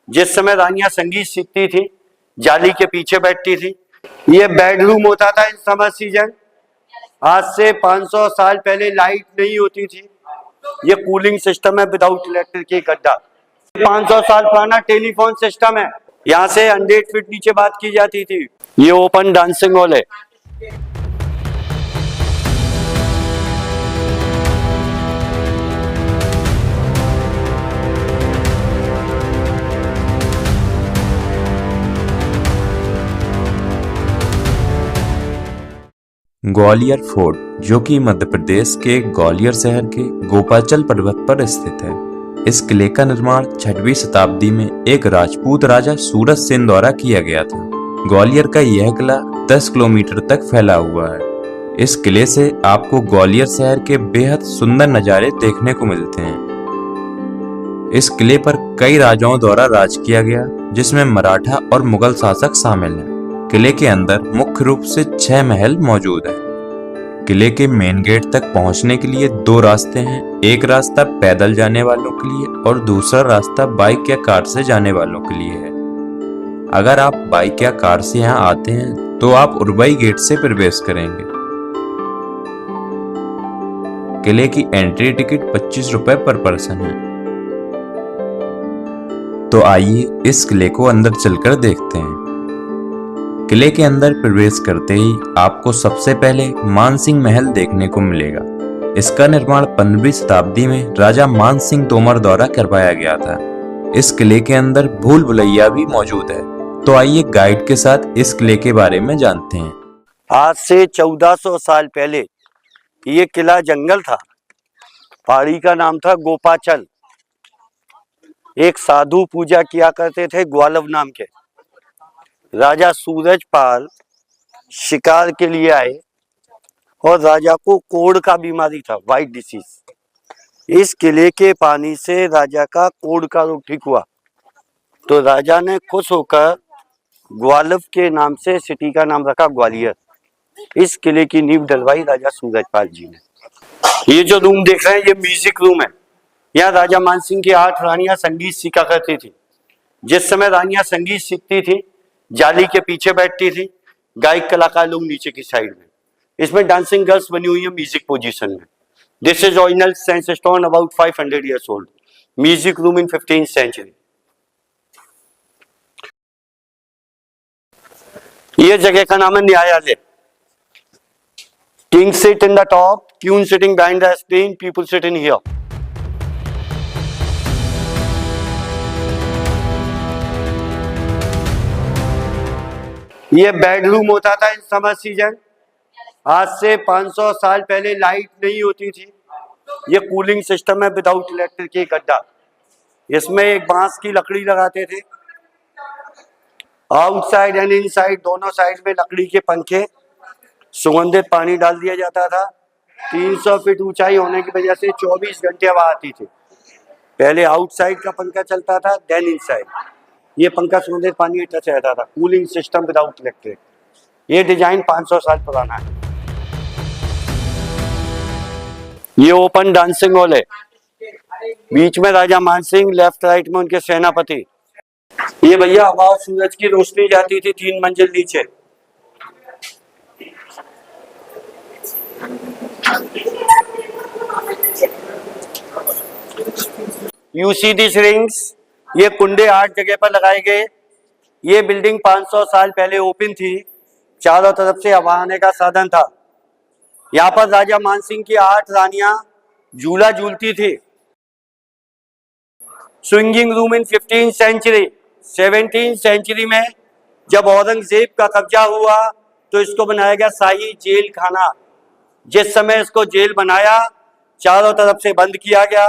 जिस समय रानियां संगीत सीखती थी, जाली के पीछे बैठती थी। ये बेडरूम होता था इन समर सीजन। आज से 500 साल पहले लाइट नहीं होती थी। ये कूलिंग सिस्टम है विदाउट इलेक्ट्रिक की गड्ढा। 500 साल पुराना टेलीफोन सिस्टम है। यहाँ से 100 फीट नीचे बात की जाती थी। ये ओपन डांसिंग हॉल है। ग्वालियर फोर्ट, जो कि मध्य प्रदेश के ग्वालियर शहर के गोपाचल पर्वत पर स्थित है। इस किले का निर्माण 6वीं शताब्दी में एक राजपूत राजा सूरज सेन द्वारा किया गया था। ग्वालियर का यह किला 10 किलोमीटर तक फैला हुआ है। इस किले से आपको ग्वालियर शहर के बेहद सुंदर नज़ारे देखने को मिलते हैं। इस किले पर कई राजाओं द्वारा राज किया गया, जिसमें मराठा और मुगल शासक शामिल हैं। किले के अंदर मुख्य रूप से 6 महल मौजूद हैं। किले के मेन गेट तक पहुंचने के लिए 2 रास्ते हैं। एक रास्ता पैदल जाने वालों के लिए और दूसरा रास्ता बाइक या कार से जाने वालों के लिए है। अगर आप बाइक या कार से यहाँ आते हैं तो आप उरबई गेट से प्रवेश करेंगे। किले की एंट्री टिकट 25 रुपए पर पर्सन है। तो आइए इस किले को अंदर चलकर देखते हैं। किले के अंदर प्रवेश करते ही आपको सबसे पहले मानसिंह महल देखने को मिलेगा। इसका निर्माण 15वीं शताब्दी में राजा मानसिंह तोमर द्वारा करवाया गया था। इस किले के अंदर भूल भुलैया भी मौजूद है। तो आइए गाइड के साथ इस किले के बारे में जानते हैं। आज से 1400 साल पहले ये किला जंगल था। पहाड़ी का नाम था गोपाचल। एक साधु पूजा किया करते थे ग्वालव नाम के। राजा सूरजपाल शिकार के लिए आए और राजा को कोढ़ का बीमारी था, वाइट डिसीज। इस किले के पानी से राजा का कोढ़ का रोग ठीक हुआ। तो राजा ने खुश होकर ग्वालव के नाम से सिटी का नाम रखा ग्वालियर। इस किले की नींव डलवाई राजा सूरजपाल जी ने। ये जो रूम देख रहे हैं ये म्यूजिक रूम है। यहाँ राजा मानसिंह की 8 रानियां संगीत सीखा करती थी। जिस समय रानियां संगीत सीखती थी, जाली के पीछे बैठती थी, गायक कलाकार लोग नीचे की साइड में। इसमें डांसिंग गर्ल्स बनी हुई है म्यूजिक पोजीशन में। This is original sandstone about 500 years old। Music room in 15th century। ये जगह का नाम है न्यायालय। King sit in the top, queen sitting behind the screen, people sit in here. ये बेडरूम होता था इन समर सीजन। आज से 500 साल पहले लाइट नहीं होती थी। ये कूलिंग सिस्टम है विदाउट इलेक्ट्रिक की गड्ढा। इसमें एक बांस की लकड़ी लगाते थे। आउटसाइड एंड इनसाइड दोनों साइड में लकड़ी के पंखे, सुगंधित पानी डाल दिया जाता था। 300 फीट ऊंचाई होने की वजह से 24 घंटे हवा आती थी। पहले आउटसाइड का पंखा चलता था, देन इनसाइड। ये पंखा सुगंधित पानी टच रहता था। Cooling system without electric. ये डिजाइन 500 साल पुराना है। ये ओपन डांसिंग हॉल है। बीच में राजा मानसिंह, लेफ्ट राइट में उनके सेनापति। ये भैया हवा और सूरज की रोशनी जाती थी 3 मंजिल नीचे। You see this rings. ये कुंडे 8 जगह पर लगाए गए। ये बिल्डिंग 500 साल पहले ओपन थी। चारों तरफ से हवा आने का साधन था। यहाँ पर राजा मानसिंह की 8 रानियां झूला झूलती थी। Swinging room in 15th century। 17th century में जब औरंगजेब का कब्जा हुआ तो इसको बनाया गया शाही जेल खाना। जिस समय इसको जेल बनाया, चारों तरफ से बंद किया गया।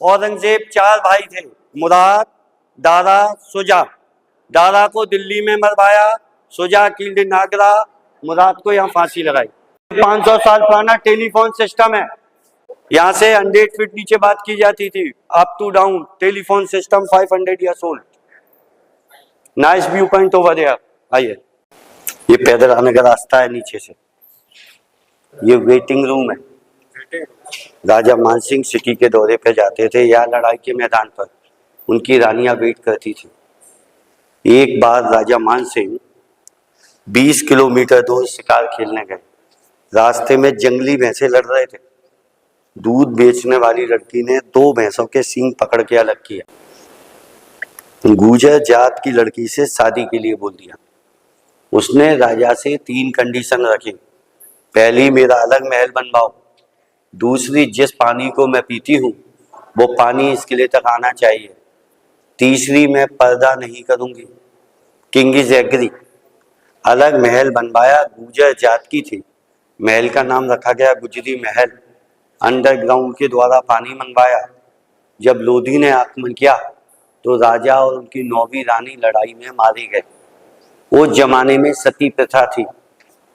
औरंगजेब 4 भाई थे, मुराद, दारा, सुजा। दारा को दिल्ली में मरवाया, सुजा कील्ड इन आगरा, मुराद को यहाँ फांसी लगाई। 500 साल पुराना टेलीफोन सिस्टम है। यहाँ से 100 फीट नीचे बात की जाती थी। Up to down telephone system 500 years old। Nice viewpoint over there. आइए, ये पैदल आने का रास्ता है नीचे से। ये वेटिंग रूम है। राजा मानसिंह सिटी के दौरे पे जाते थे या लड़ाई के मैदान पर, उनकी रानियां वेट करती थी। एक बार राजा मान सिंह 20 किलोमीटर दूर शिकार खेलने गए। रास्ते में जंगली भैंसे लड़ रहे थे। दूध बेचने वाली लड़की ने 2 भैंसों के सींग पकड़ के अलग किया। गुर्जर जात की लड़की से शादी के लिए बोल दिया। उसने राजा से 3 कंडीशन रखी। पहली, मेरा अलग महल बनवाओ। दूसरी, जिस पानी को मैं पीती हूँ वो पानी इस किले तक आना चाहिए। तीसरी, मैं पर्दा नहीं करूंगी। King is agree. अलग महल बनवाया। गुर्जर जात की थी। महल का नाम रखा गया गुजरी महल। अंडरग्राउंड के द्वारा पानी मंगवाया। जब लोधी ने आक्रमण किया तो राजा और उनकी 9वीं रानी लड़ाई में मारे गए। उस जमाने में सती प्रथा थी।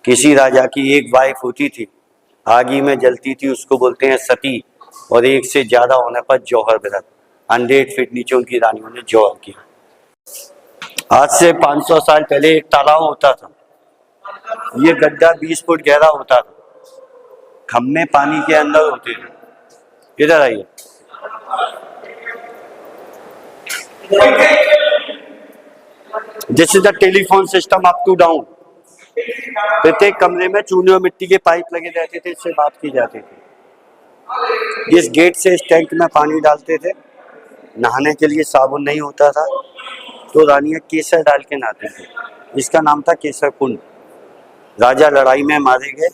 किसी राजा की एक वाइफ होती थी, आगी में जलती थी, उसको बोलते हैं सती। और एक से ज्यादा होने पर जौहर व्रत। 100 फीट नीचे उनकी रानियों ने जौहर किया। आज से 500 साल पहले एक तालाब होता था। ये गड्ढा 20 फुट गहरा होता था। खम्मे पानी के अंदर होते थे। इधर आइए। This is the telephone system up to down. प्रत्येक कमरे में चूने और मिट्टी के पाइप लगे रहते थे, इससे बात की जाती थी। इस गेट से इस टैंक में पानी डालते थे। नहाने के लिए साबुन नहीं होता था तो रानियां केसर डाल के नहाते थे। इसका नाम था केसर कुंड। राजा लड़ाई में मारे गए,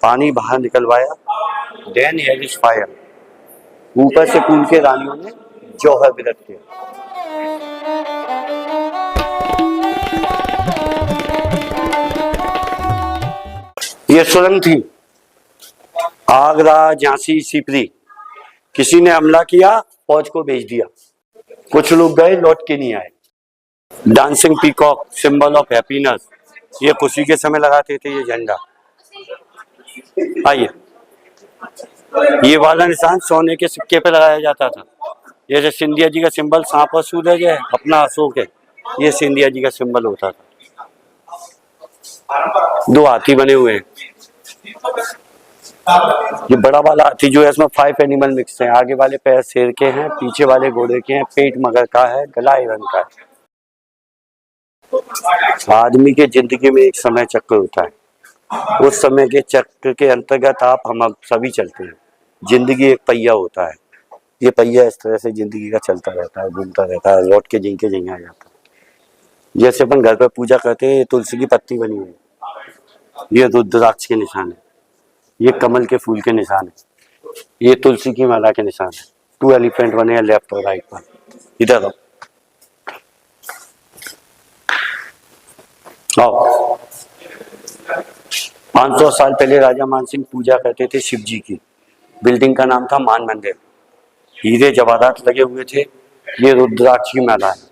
पानी बाहर निकलवाया। Then here is fire. ऊपर से कूद के रानियों ने जौहर व्रत किया। ये सुरंग थी। आगरा, झांसी, सीपरी। किसी ने हमला किया, फौज को भेज दिया। कुछ लोग गए, लौट के नहीं आए। Dancing peacock, symbol of happiness. ये खुशी के समय लगाते थे ये झंडा। आइए, ये वाला निशान सोने के सिक्के पे लगाया जाता था। जैसे सिंधिया जी का सिंबल सांप और सूरज है, अपना अशोक है, ये सिंधिया जी का सिंबल होता था। 2 हाथी बने हुए हैं। ये बड़ा वाला हाथी जो है, इसमें 5 एनिमल मिक्स हैं। आगे वाले पैर शेर के हैं, पीछे वाले घोड़े के हैं, पेट मगर का है, गला हिरण का है। आदमी के जिंदगी में एक समय चक्र होता है। उस समय के चक्र के अंतर्गत हम सभी चलते हैं। जिंदगी एक पहिया होता है। ये पहिया इस तरह से जिंदगी का चलता रहता है, घूमता रहता है, लौट के जिंके आ जाता है। जैसे अपन घर पर पूजा करते हैं, ये तुलसी की पत्ती बनी हुई है, ये रुद्राक्ष के निशान है, ये कमल के फूल के निशान है, ये तुलसी की माला के निशान है। 2 एलिफेंट बने हैं लेफ्ट और राइट पर। इधर आओ। 500 साल पहले राजा मानसिंह पूजा करते थे शिव जी की। बिल्डिंग का नाम था मान मंदिर। हीरे जवाहरात लगे हुए थे। ये रुद्राक्ष की माला है।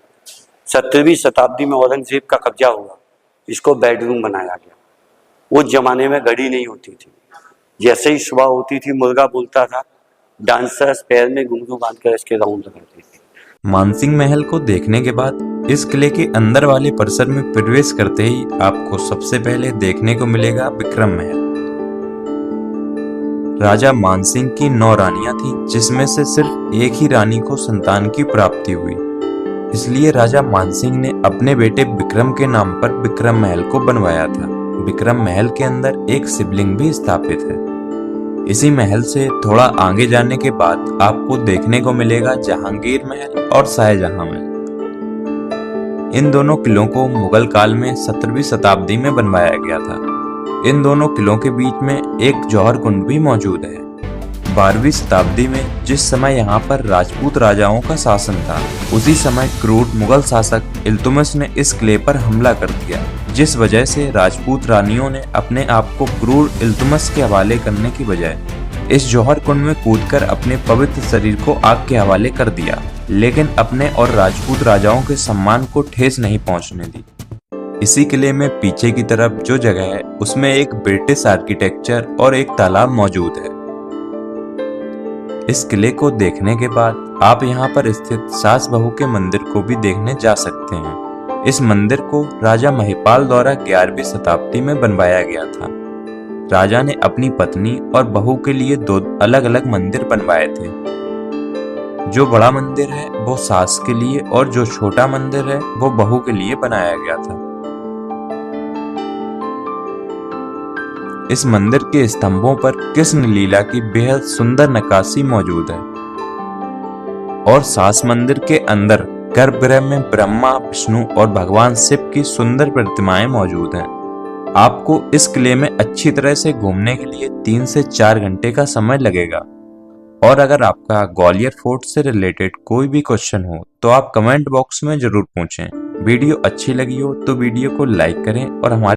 17वीं शताब्दी में औरंगजेब का कब्जा हुआ, इसको बेडरूम बनाया गया। उस जमाने में घड़ी नहीं होती थी। जैसे ही सुबह होती थी, मुर्गा बोलता था, डांसर्स पैर में घुंघरू बांधकर इसके राउंड लगाते थे। मानसिंह महल को देखने के बाद इस किले के अंदर वाले परिसर में प्रवेश करते ही आपको सबसे पहले देखने को मिलेगा विक्रम महल। राजा मानसिंह की 9 रानियां थीं, जिसमें से सिर्फ एक ही रानी को संतान की प्राप्ति हुई। इसलिए राजा मानसिंह ने अपने बेटे विक्रम के नाम पर विक्रम महल को बनवाया था। विक्रम महल के अंदर एक शिवलिंग भी स्थापित है। इसी महल से थोड़ा आगे जाने के बाद आपको देखने को मिलेगा जहांगीर महल और शाहजहां महल। इन दोनों किलों को मुगल काल में 17वीं शताब्दी में बनवाया गया था। इन दोनों किलों के बीच में एक जौहर कुंड भी मौजूद है। 12वीं शताब्दी में जिस समय यहाँ पर राजपूत राजाओं का शासन था, उसी समय क्रूर मुगल शासक इल्तुतमिश ने इस किले पर हमला कर दिया, जिस वजह से राजपूत रानियों ने अपने आप को क्रूर इल्तुतमिश के हवाले करने की बजाय इस जौहर कुंड में कूदकर अपने पवित्र शरीर को आग के हवाले कर दिया, लेकिन अपने और राजपूत राजाओं के सम्मान को ठेस नहीं पहुंचने दी। इसी किले में पीछे की तरफ जो जगह है, उसमें एक ब्रिटिश आर्किटेक्चर और एक तालाब मौजूद है। इस किले को देखने के बाद आप यहाँ पर स्थित सास बहू के मंदिर को भी देखने जा सकते हैं। इस मंदिर को राजा महिपाल द्वारा 11वीं शताब्दी में बनवाया गया था। राजा ने अपनी पत्नी और बहू के लिए 2 अलग अलग मंदिर बनवाए थे। जो बड़ा मंदिर है वो सास के लिए और जो छोटा मंदिर है वो बहू के लिए बनाया गया था। इस मंदिर के स्तंभों पर कृष्ण लीला की बेहद सुंदर नक्काशी मौजूद है और सास मंदिर के अंदर गर्भगृह में ब्रह्मा, विष्णु और भगवान शिव की सुंदर प्रतिमाएं मौजूद हैं। आपको इस किले में अच्छी तरह से घूमने के लिए 3 से 4 घंटे का समय लगेगा। और अगर आपका ग्वालियर फोर्ट से रिलेटेड कोई भी क्वेश्चन हो तो आप कमेंट बॉक्स में जरूर पूछें। वीडियो अच्छी लगी हो तो वीडियो को लाइक करें और हमारे